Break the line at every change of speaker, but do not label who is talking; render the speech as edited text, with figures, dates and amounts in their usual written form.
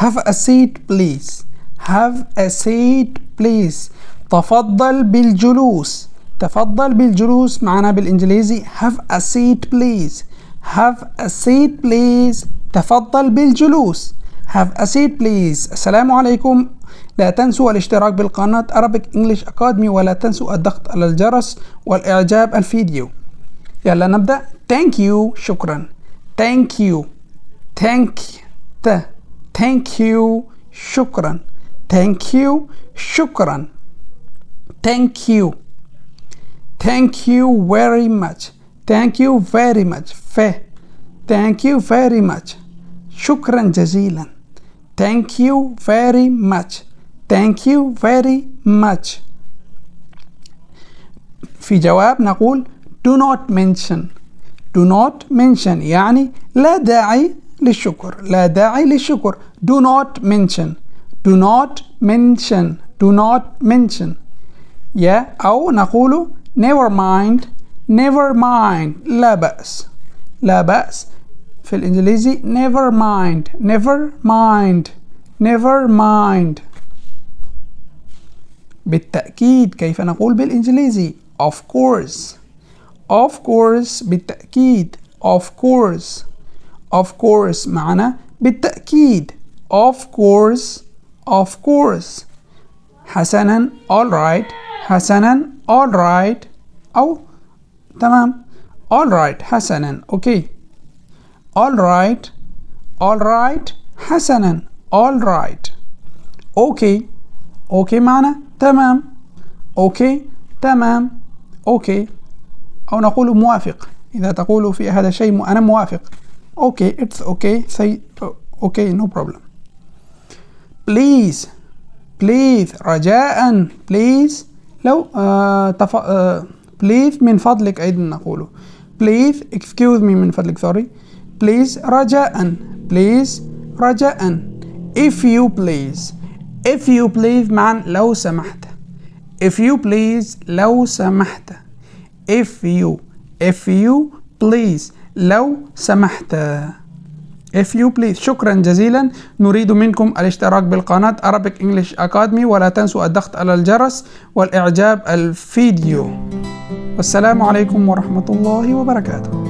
Have a seat please. Have a seat please. تفضل بالجلوس. تفضل بالجلوس معنا بالإنجليزي have a seat please. Have a seat please. تفضل بالجلوس. Have a seat please. السلام عليكم. لا تنسوا الاشتراك بالقناة Arabic English Academy ولا تنسوا الضغط على الجرس والإعجاب الفيديو. يلا نبدأ. Thank you. شكرا. Thank you. Thank you. شكرا. Thank you. شكرا. Thank you. Thank you very much. Thank you very much. Thank you very much. شكرا جزيلا. Thank you very much. Thank you very much. في جواب نقول do not mention. Do not mention يعني لا داعي للشكر. لا داعي للشكر. Do not mention. Do not mention. Do not mention. أو نقول never mind. Never mind. لا بأس. لا بأس. في الإنجليزي never mind. Never mind. Never mind. بالتأكيد كيف نقول بالإنجليزي؟ Of course. Of course بالتأكيد. Of course. Of course معنا بالتأكيد. Of course. Of course. حسنا all right. حسنا all right. أو تمام all right حسنا okay. all right. all right حسنا all right. okay. okay معنا تمام. okay تمام. okay. أو نقول موافق. إذا تقول في هذا الشيء أنا موافق. okay it's okay say okay no problem. please. please رجاء. please لو please من فضلك أيضا نقوله. please excuse me من فضلك sorry. please رجاء. please رجاء. if you please. if you please معا لو سمحت. if you please لو سمحت. if you please لو سمحت. if you please. شكرا جزيلا. نريد منكم الاشتراك بالقناة Arabic English Academy ولا تنسوا الضغط على الجرس والإعجاب الفيديو. والسلام عليكم ورحمة الله وبركاته.